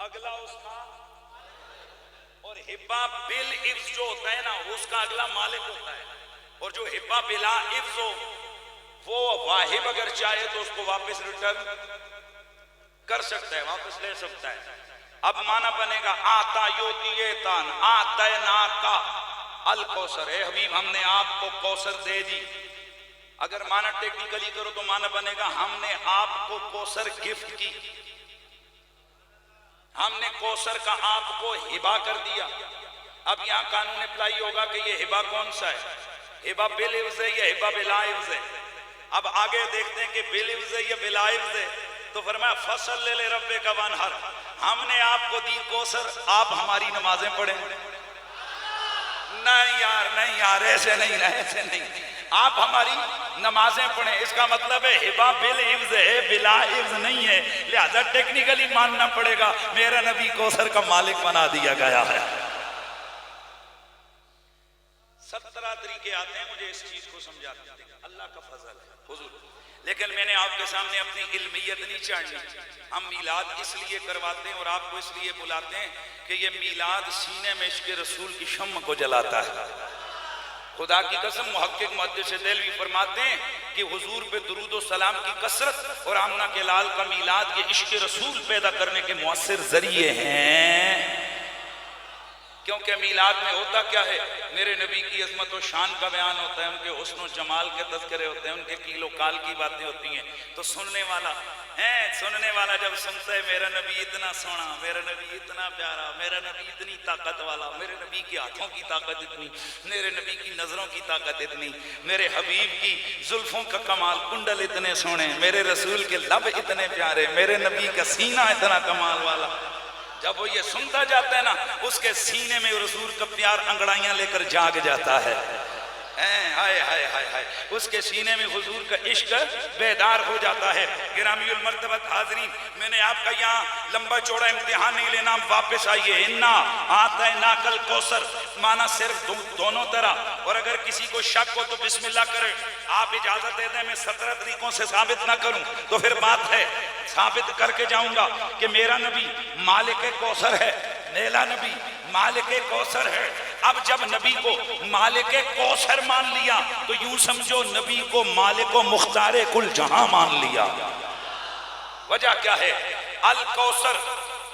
اگلا اس کا، اور ہبا بل عفظ جو ہوتا ہے نا اس کا اگلا مالک ہوتا ہے، اور جو ہبا بلا عفظ ہو وہ واہب اگر چاہے تو اس کو واپس ریٹرن کر سکتا ہے، واپس لے سکتا ہے۔ اب معنی بنے گا آتا یوتیتان آتینا کا الکوثر، اے حبیب ہم نے آپ کو کوثر دے دی۔ اگر معنی ٹیکنیکلی کرو تو معنی بنے گا ہم نے آپ کو کوثر گفٹ کی، ہم نے کوثر کا آپ کو ہبا کر دیا۔ اب یہاں قانون اپلائی ہوگا کہ یہ ہبا کون سا ہے، ہبا بالعوض ہے یا ہبا بلا عوض ہے۔ اب آگے دیکھتے ہیں کہ بالعوض ہے یا بلا عوض ہے، تو فرمایا فصل لے ربے کا وانہر، ہم نے آپ کو دی کوثر، آپ ہماری نمازیں پڑھیں۔ نہیں یار ایسے نہیں، ایسے نہیں، آپ ہماری نمازیں پڑھیں۔ اس کا مطلب ہے ہبا بالعوض ہے، بلا عوض نہیں ہے، لہذا ٹیکنیکلی ماننا پڑے گا میرا نبی کوثر کا مالک بنا دیا گیا ہے۔ 17 طریقے آتے ہیں مجھے اس چیز کو سمجھاتے ہیں، اللہ کا فضل ہے حضور۔ لیکن میں نے آپ کے سامنے اپنی علمیت نہیں چاڑنی، ہم میلاد اس لیے کرواتے ہیں اور آپ کو اس لیے بلاتے ہیں کہ یہ میلاد سینے میں عشق رسول کی شمع کو جلاتا ہے۔ خدا کی قسم محقق محدث دہلوی فرماتے ہیں کہ حضور پہ درود و سلام کی کثرت اور آمنہ کے لال کا میلاد یہ عشق رسول پیدا کرنے کے مؤثر ذریعے ہیں۔ کیونکہ میلاد میں ہوتا کیا ہے، میرے نبی کی عظمت و شان کا بیان ہوتا ہے، ان کے حسن و جمال کے تذکرے ہوتے ہیں، ان کے کیل و کال کی باتیں ہوتی ہیں، تو سننے والا جب سنتا ہے میرا نبی اتنا سونا، میرا نبی اتنا پیارا، میرا نبی اتنی طاقت والا، میرے نبی کی ہاتھوں کی طاقت اتنی، میرے نبی کی نظروں کی طاقت اتنی، میرے حبیب کی زلفوں کا کمال، کنڈل اتنے سونے، میرے رسول کے لب اتنے پیارے، میرے نبی کا سینہ اتنا کمال والا، جب وہ یہ سنتا جاتا ہے نا اس کے سینے میں رسول کا پیار انگڑائیاں لے کر جاگ جاتا ہے، ہائے ہائے ہائے ہائے، اس کے سینے میں حضور کا عشق بیدار ہو جاتا ہے۔ گرامی المرتبت حاضرین، میں نے آپ کا یہاں لمبا چوڑا امتحان نہیں لینا، واپس آئیے۔ انا اعطیناک الکوثر معنی صرف دونوں طرح، اور اگر کسی کو شک ہو تو بسم اللہ کرے۔ آپ اجازت دے دیں میں 17 طریقوں سے ثابت نہ کروں تو پھر بات ہے، ثابت کر کے جاؤں گا کہ میرا نبی مالک کوثر ہے، میرا نبی مالک کوثر ہے۔ اب جب نبی کو مالک کوثر مان لیا تو یوں سمجھو نبی کو مالک و مختار کل جہاں مان لیا۔ وجہ کیا ہے؟ الکوثر،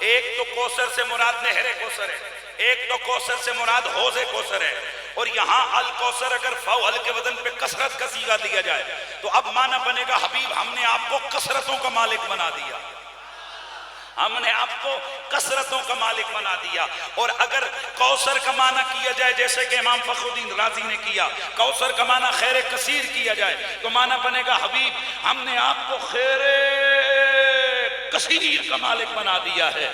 ایک تو کوثر سے مراد نہر کوثر ہے، ایک تو کوثر سے مراد حوض کوثر ہے، اور یہاں الکوثر اگر فاؤل کے وزن پہ کثرت کا صیغہ دیا جائے تو اب معنی بنے گا حبیب ہم نے آپ کو کثرتوں کا مالک بنا دیا، ہم نے آپ کو کثرتوں کا مالک بنا دیا۔ اور اگر کوثر کا معنی کیا جائے جیسے کہ امام فخر الدین رازی نے کیا، کوثر کا معنی خیر کثیر کیا جائے تو معنی بنے گا حبیب ہم نے آپ کو خیر کثیر کا مالک بنا دیا ہے۔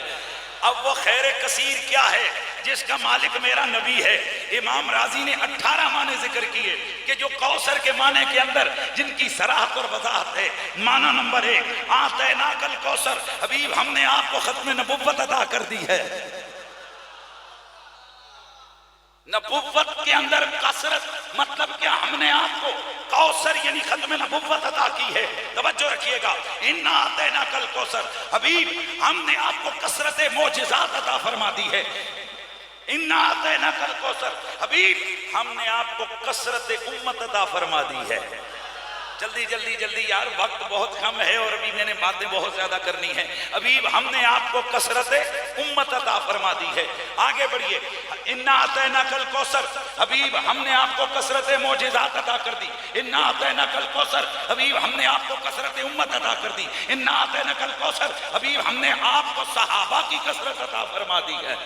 اب وہ خیر کثیر کیا ہے جس کا مالک میرا نبی ہے؟ امام رازی نے 18 معنی ذکر کیے کہ جو کوثر کے معنی کے اندر جن کی صراحت اور وضاحت ہے۔ معنی نمبر 1، اعطیناک الکوثر، حبیب ہم نے آپ کو ختم نبوت عطا کر دی ہے۔ نبوت کے اندر کثرت مطلب کہ ہم نے آپ کو کوثر یعنی ختم نبوت عطا کی ہے۔ توجہ رکھیے گا، انا اعطیناک الکوثر، حبیب ہم نے آپ کو کثرت معجزات عطا فرما دی ہے۔ انا اعطیناک الکوثر، حبیب ہم نے آپ کو کثرت امت عطا فرما دی ہے۔ جلدی جلدی جلدی یار، وقت بہت کم ہے اور ابھی میں نے باتیں بہت زیادہ کرنی ہیں۔ حبیب ہم نے آپ کو کثرت امت عطا فرما دی ہے۔ آگے بڑھیے، انا اعطیناک الکوثر، حبیب ہم نے آپ کو کثرت معجزات عطا کر دی۔ انا اعطیناک الکوثر، حبیب ہم نے آپ کو کثرت امت عطا کر دی۔ انا اعطیناک الکوثر، حبیب ہم نے آپ کو صحابہ کی کثرت عطا فرما دی ہے۔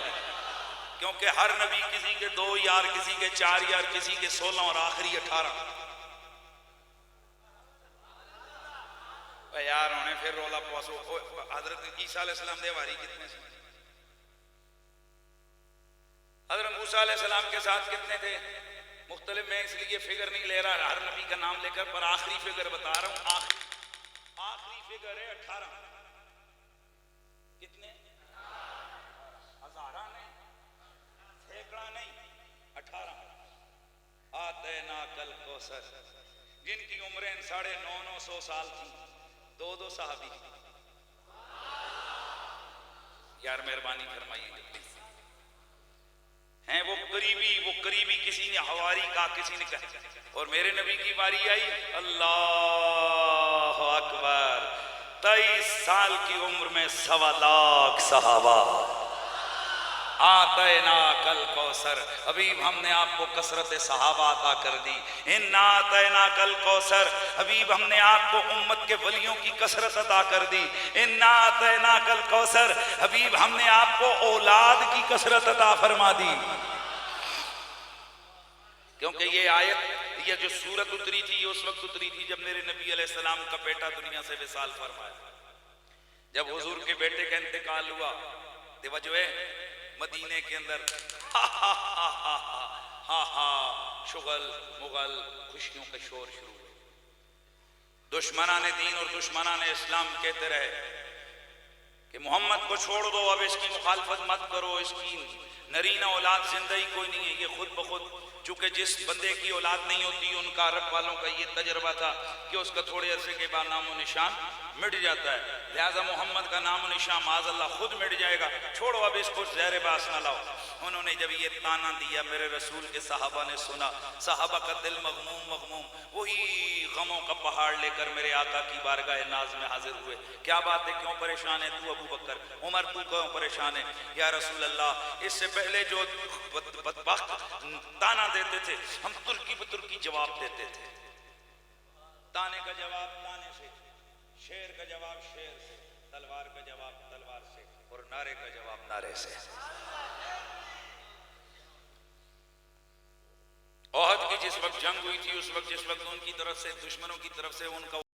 کیونکہ ہر نبی کسی کے 2 یار، کسی کے 4 یار، کسی کے 16 اور آخری 18 یار ہونے پھر رولا پواسو۔ حضرت عیسیٰ علیہ السلام دے واری کتنے سے؟ حضرت موسیٰ علیہ السلام کے ساتھ کتنے تھے؟ مختلف، میں اس لیے فگر نہیں لے رہا ہر نبی کا نام لے کر، پر آخری فگر بتا رہا ہوں، آخری فگر ہے 18۔ کتنے؟ ہزارہ نہیں، سینکڑا نہیں، 18۔ اعطیناک الکوثر، جن کی عمریں 950 سال تھی، 2 صحابی، یار مہربانی فرمائیے ہیں وہ قریبی کسی نے حواری کہا، کسی نے کہا، اور میرے نبی کی باری آئی، اللہ اکبر، 23 سال کی عمر میں 1.25 لاکھ صحابہ، آتیناک الکوثر، حبیب ہم نے آپ کو کثرت صحابہ عطا کر دی، انا آتیناک الکوثر، حبیب ہم نے آپ کو امت کے ولیوں کی کثرت عطا کر دی، انا آتیناک الکوثر، حبیب ہم نے آپ کو اولاد کی کثرت عطا فرما دی۔ کیونکہ یہ آیت، یہ جو سورت اتری تھی، یہ اس وقت اتری تھی جب میرے نبی علیہ السلام کا بیٹا دنیا سے وصال فرمایا۔ جب حضور کے بیٹے کا انتقال ہوا، دیکھو جو ہے مدینے کے اندر شغل مغل خوشیوں کا شور شروع ہوا۔ دشمنان دین اور دشمنان اسلام کہتے رہے کہ محمد کو چھوڑ دو، اب اس کی مخالفت مت کرو، اس کی نرینہ اولاد زندہ ہی کوئی نہیں ہے۔ یہ خود بخود، چونکہ جس بندے کی اولاد نہیں ہوتی، ان کا عرب والوں کا یہ تجربہ تھا کہ اس کا تھوڑے عرصے کے بعد نام و نشان مٹ جاتا ہے، لہذا محمد کا نام و نشان معاذ اللہ خود مٹ جائے گا، چھوڑو اب اس کو زہر باس نہ لاؤ۔ انہوں نے جب یہ تانا دیا، میرے رسول کے صحابہ نے سنا، صحابہ کا دل مغموم، وہی غموں کا پہاڑ لے کر میرے آقا کی بارگاہ ناز میں حاضر ہوئے۔ کیا بات ہے، کیوں پریشان ہے تو ابو بکر؟ عمر تو کیوں پریشان ہے؟ یا رسول اللہ، اس سے پہلے جو بدبخت تانا دیتے تھے، ہم ترکی بترکی جواب دیتے تھے، تانے کا جواب تانے سے، شیر کا جواب شیر سے، تلوار کا جواب تلوار سے، اور نعرے کا جواب نعرے سے۔ احد کی جس وقت جنگ ہوئی تھی، اس وقت جس وقت ان کی طرف سے، دشمنوں کی طرف سے ان کا